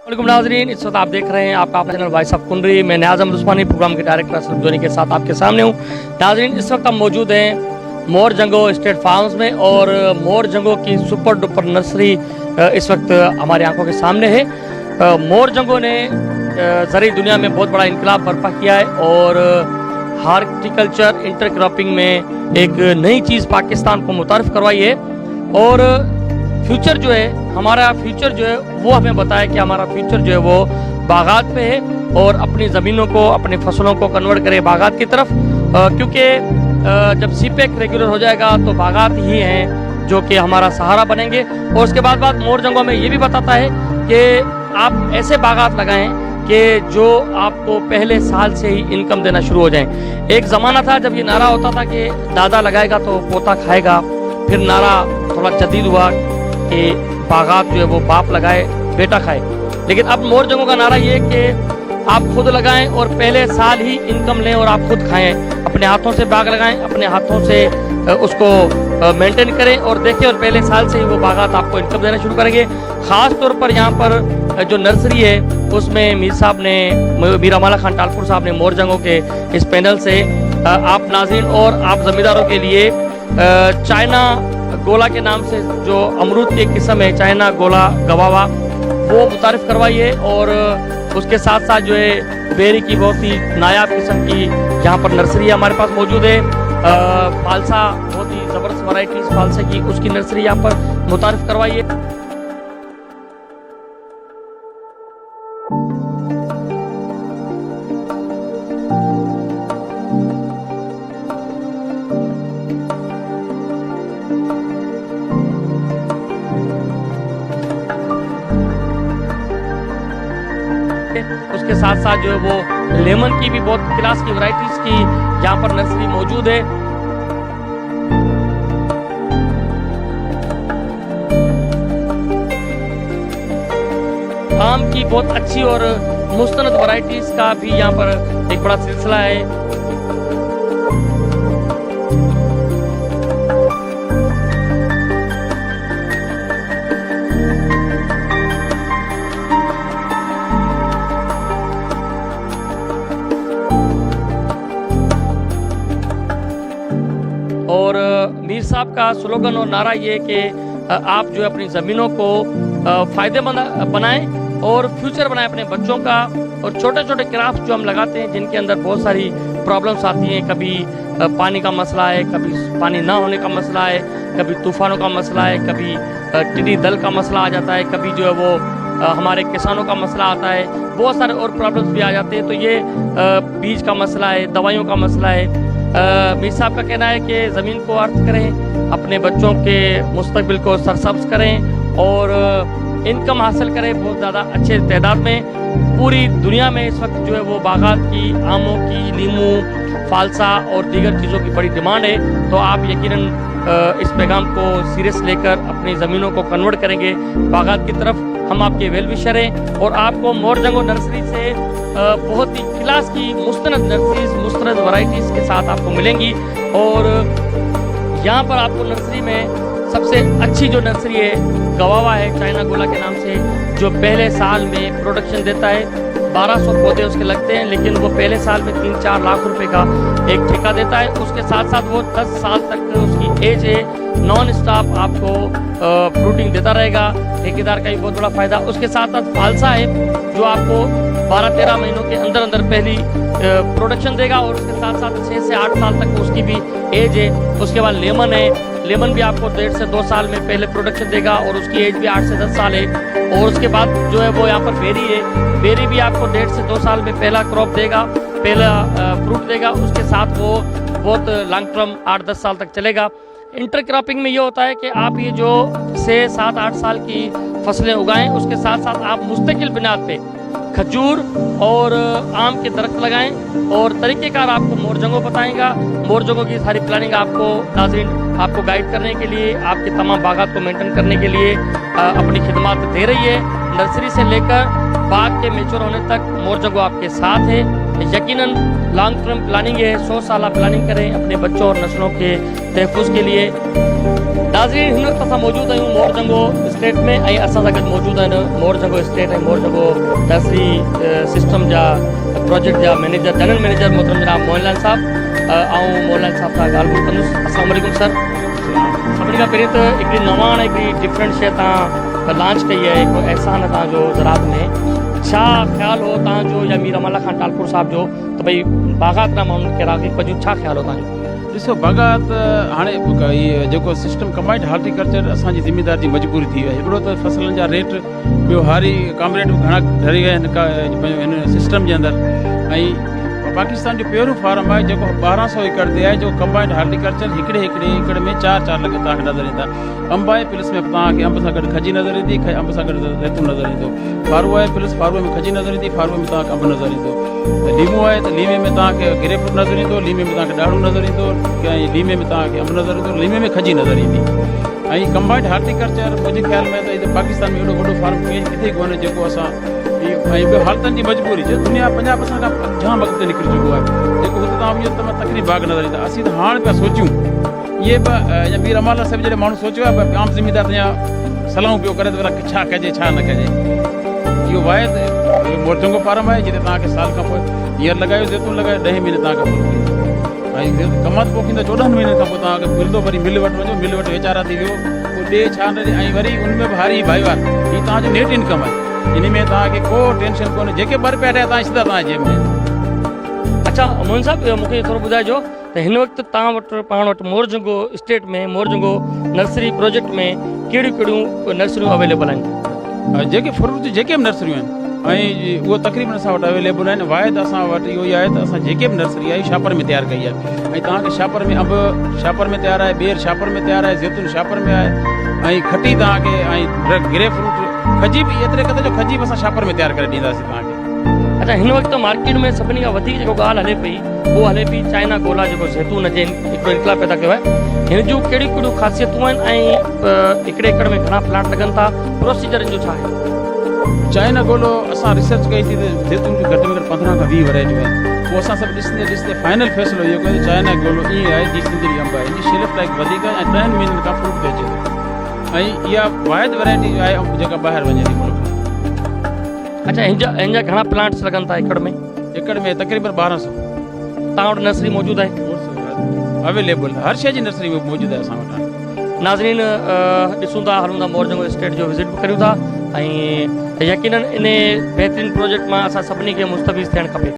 वालेकुम नाज़रीन, इस वक्त आप देख रहे हैं आपका अपना चैनल वॉइस ऑफ कुंडरी। मैं नियाज़ अहमद उस्मानी प्रोग्राम के डायरेक्टर असरफ जोनी के साथ आपके सामने हूँ। नाज़रीन, इस वक्त हम मौजूद हैं मोर जंगो स्टेट फार्म्स में और मोर जंगो की सुपर डुपर नर्सरी इस वक्त हमारी आंखों के सामने है। मोर जंगो ने ज़रूरी दुनिया में बहुत बड़ा इनकलाब बर्पा किया है और हार्टिकल्चर इंटरक्रॉपिंग में एक नई चीज़ पाकिस्तान को मुतारिफ करवाई है। और फ्यूचर जो है, हमारा फ्यूचर जो है वो हमें बताया कि हमारा फ्यूचर जो है वो बागात पे है और अपनी ज़मीनों को, अपनी फसलों को कन्वर्ट करे बागात की तरफ, क्योंकि जब सीपेक रेगुलर हो जाएगा तो बागात ही हैं जो कि हमारा सहारा बनेंगे। और उसके बाद मोर जंगो में ये भी बताता है कि आप ऐसे बागात लगाएं कि जो आपको पहले साल से ही इनकम देना शुरू हो जाए। एक ज़माना था जब ये नारा होता था कि दादा लगाएगा तो पोता खाएगा, फिर नारा थोड़ा जदीद हुआ कि बागात जो है वो बाप लगाए बेटा खाए। लेकिन अब मोर जंगो का नारा ये है कि आप खुद लगाएं और पहले साल ही इनकम लें और आप खुद खाएं। अपने हाथों से बाग लगाएं, अपने हाथों से उसको मेंटेन करें और देखें, और पहले साल से ही वो बागात आपको इनकम देना शुरू करेंगे। ख़ास तौर पर यहाँ पर जो नर्सरी है उसमें मीर अमाला खान टालपुर साहब ने मोर जंगो के इस पैनल से आप नाज़रीन और आप ज़मींदारों के लिए चाइना गोला के नाम से जो अमरूद की एक किस्म है, चाइना गोला गवावा, वो मुतारिफ करवाई है। और उसके साथ साथ जो है बेरी की बहुत ही नायाब किस्म की यहाँ पर नर्सरी हमारे पास मौजूद है। फालसा, बहुत ही ज़बरदस्त वैरायटीज़ फालसे की, उसकी नर्सरी यहाँ पर मुतारिफ करवाई है। उसके साथ साथ जो है वो लेमन की भी बहुत क्लास की वैरायटीज की यहाँ पर नर्सरी मौजूद है। आम की बहुत अच्छी और मुस्तनद वैरायटीज का भी यहाँ पर एक बड़ा सिलसिला है। और मीर साहब का स्लोगन और नारा ये है कि आप जो है अपनी ज़मीनों को फ़ायदेमंद बनाएं और फ्यूचर बनाएं अपने बच्चों का। और छोटे छोटे क्राफ्ट जो हम लगाते हैं जिनके अंदर बहुत सारी प्रॉब्लम्स आती हैं, कभी पानी का मसला है, कभी पानी ना होने का मसला है, कभी तूफ़ानों का मसला है, कभी टिड्डी दल का मसला आ जाता है, कभी जो है वो हमारे किसानों का मसला आता है, बहुत सारे और प्रॉब्लम्स भी आ जाते हैं। तो ये बीज का मसला है, दवाइयों का मसला है। मीर साहब का कहना है कि ज़मीन को अर्थ करें, अपने बच्चों के मुस्तकबिल को सरसब्ज़ करें और इनकम हासिल करें बहुत ज़्यादा अच्छे तादाद में। पूरी दुनिया में इस वक्त जो है वो बागात की, आमों की, नींबू, फालसा और दीगर चीज़ों की बड़ी डिमांड है। तो आप यकीनन इस पैगाम को सीरियस लेकर अपनी ज़मीनों को कन्वर्ट करेंगे बागात की तरफ। हम आपके वेल विशर हैं और आपको मोर जंगो नर्सरी से बहुत ही क्लास की मुस्तनद नर्सरीज, मुस्तनद वैरायटीज़ के साथ आपको मिलेंगी। और यहाँ पर आपको नर्सरी में सबसे अच्छी जो नर्सरी है गवावा है, चाइना गोला के नाम से, जो पहले साल में प्रोडक्शन देता है। 1200 पौधे उसके लगते हैं, लेकिन वो पहले साल में 3-4 लाख रुपए का एक ठेका देता है। उसके साथ साथ वो 10 साल तक उसकी एज है, नॉन स्टॉप आपको फ्रूटिंग देता रहेगा। ठेकेदार का भी बहुत बड़ा फ़ायदा। उसके साथ साथ फालसा है जो आपको 12-13 महीनों के अंदर अंदर पहली प्रोडक्शन देगा और उसके साथ साथ 6 से 8 साल तक उसकी भी एज है। उसके बाद लेमन है, लेमन भी आपको 1.5 से 2 साल में पहले प्रोडक्शन देगा और उसकी एज भी 8 से 10 साल है। और उसके बाद जो है वो यहाँ पर बेरी है, बेरी भी आपको 1.5 से 2 साल में पहला क्रॉप देगा, पहला फ्रूट देगा। उसके साथ वो बहुत लॉन्ग टर्म 8-10 साल तक चलेगा। इंटरक्रॉपिंग में ये होता है कि आप ये जो 6-7-8 साल की फसलें उगाएं, उसके साथ साथ आप मुस्तकिल बिनाद पे खजूर और आम के दरख्त लगाएं। और तरीक़ेकार आपको मोर जंगो बताएगा। मोर जंगो की सारी प्लानिंग आपको नाज़रीन आपको गाइड करने के लिए, आपके तमाम बागात को मेंटेन करने के लिए अपनी खिदमत दे रही है। नर्सरी से लेकर बाग के मैच्योर होने तक मोर जंगो आपके साथ है। यकीनन लॉन्ग टर्म प्लानिंग है, 100 साल प्लानिंग करें अपने बच्चों और नस्लों के तहफ़्फ़ुज़ के लिए। नाज़रीन, हिन वक़्तु असां मौजूदु आहियूं मोरजंगो स्टेट में ऐं असां सां गॾु मौजूदु आहिनि मोरजंगो स्टेट ऐं मोरजंगो नर्सरी सिस्टम जा प्रोजेक्ट जा मैनेजर, जनरल मैनेजर मोहतरम जनाब मोहनलाल साहब। ऐं मोहनलाल साहब सां ॻाल्हि ॿोल कंदुसि। अस्सलाम वालेकुम सर। सभिनी खां पहिरीं त हिकिड़ी नवाण हिकिड़ी डिफरेंट शइ तव्हां लॉन्च कई आहे, हिकु अहसान आहे तव्हांजो ज़राअत में। छा ख़्यालु हो तव्हांजो या मीर अमला खान टालपुर साहब जो त भई बाग़ात ना माण्हुनि खे राग़िब कजूं, छा ख़्यालु हो तव्हांजो? ॾिसो, बाग़ात हाणे इहो जेको सिस्टम कंबाइंड हॉर्टिकल्चर असांजी ज़िमेदारी जी मजबूरी थी वई। हिकिड़ो त फसलनि जा रेट, ॿियो हारी कॉमरेट बि घणा ढरी विया आहिनि हिन सिस्टम जे अंदरि। ऐं पाकिस्तान जो पहिरियों फार्म आहे जेको 1200 एकड़ ते आहे, जो कंबाइंड हॉर्टिकल्चर हिकिड़े एकड़ में 4 लख तव्हांखे नज़र ईंदा। अंब आहे, प्लस में तव्हांखे अंब सां गॾु खजी नज़र ईंदी, अंब सां गॾु ज़ैतून नज़र ईंदो। फारूअ आहे, प्लस फारूअ में खजी नज़र ईंदी, फारूअ में तव्हांखे अंब नज़र ईंदो। लीमो आहे त लीमे में तव्हांखे ग्रेपफ्रूट नज़र ईंदो, लीमे में तव्हांखे ॾाढ़ू नज़र ईंदो, ऐं लीमे में तव्हांखे अंब नज़र ईंदो, लीमे में खजी नज़र ईंदी। ऐं कंबाइंड हॉर्टिकल्चर मुंहिंजे ख़्याल में त पाकिस्तान में एॾो वॾो फार्म किथे कोन्हे जेको असां ऐं ॿियो हालतुनि जी मजबूरी जो दुनिया 50% खां जाम अॻिते निकिरी चुको आहे। जेको हुते तव्हां वञो त तकरीब बाग़ नज़र ईंदा। असीं त हाणे पिया सोचूं, इहे बि मीर अमला साहिब जॾहिं माण्हू सोचियो आहे आम ज़िमेदार या सलाहूं पियो करे त छा कजे छा न कजे। इहो वाइद मोरजंगो फार्म आहे जिते तव्हांखे साल खां पोइ हींअर लॻायो ज़ैतून लॻायो 10 महीने तव्हांखे फल ऐं कमात पोखींदा 14 महीननि खां पोइ तव्हांखे मिलंदो। वरी मिल वटि वञो, मिल वटि वीचारा थी वियो, पोइ ॾे छा न ॾे। ऐं वरी उनमें बि हारी भाईवार, हीअ तव्हांजो नेट इनकम आहे, इन में तव्हांखे को टेंशन कोन्हे। जेके ॿ रुपया ठहिया तव्हां सीधा तव्हांजे जेब में। अच्छा मोहन साहब, मूंखे थोरो ॿुधाइजो त हिन वक़्तु तव्हां वटि पाण वटि मोरजंगो स्टेट में मोरजंगो नर्सरी प्रोजेक्ट में कहिड़ियूं कहिड़ियूं नर्सरियूं अवेलेबल आहिनि? जेके फ्रूट जी जेके बि नर्सरियूं आहिनि ऐं उहो तक़रीबन असां वटि अवेलेबल आहिनि। वाइद असां वटि इहो ई आहे त असां जेके बि नर्सरी आहे शापर में तयारु कई आहे। ऐं तव्हांखे शापर में अंब शापर में तयारु आहे, ॿेर शापर में तयारु आहे, ज़ैतून शापर में आहे, ऐं खटी तव्हांखे ऐं ग्रेपफ्रूट खजी बि एतिरे क़दुरु जो खजी बि असां शापर में तयारु करे ॾींदासीं तव्हांखे। अच्छा, हिन वक़्तु मार्केट में सभिनी खां वधीक जेको ॻाल्हि हले पई उहो हले पई चाइना गोला, जेको ज़ैतून जे हिकिड़ो इनकलाब पैदा कयो आहे। हिन जूं कहिड़ियूं कहिड़ियूं ख़ासियतूं आहिनि ऐं हिकिड़े एकड़ में घणा प्लांट लॻनि था, प्रोसीजर जो छा आहे? चाइना गोलो असां रिसर्च कई थी त ज़ैतून जूं घटि में घटि 15 खां 20 वैराइटियूं आहिनि। पोइ असां सभु ॾिसंदे फाइनल फ़ैसिलो इहो कयो त चाइना गोलो ईअं आहे जी सिंदरी अंब आहे, इनजी शेल्फ लाइफ वधीक आहे ऐं 3 महीननि खां फ्रूट ते अचे थो। ऐं इहा वाइद वैराइटी आहे जेका ॿाहिरि वञे थी मुल्क। अच्छा, हिन जा घणा प्लांट्स लॻनि था एकड़ में? एकड़ में तक़रीबन 1200। तव्हां वटि नर्सरी मौजूदु आहे? अवेलेबल हर शइ जी नर्सरी मौजूदु आहे असां वटि। नाज़रीन, ॾिसूं था, हलूं था, मोरजंगो स्टेट जो विज़िट बि करियूं था ऐं यकीनन इन बहितरीनु प्रोजेक्ट मां असां सभिनी खे मुस्तफ़ीज़ थियणु खपे।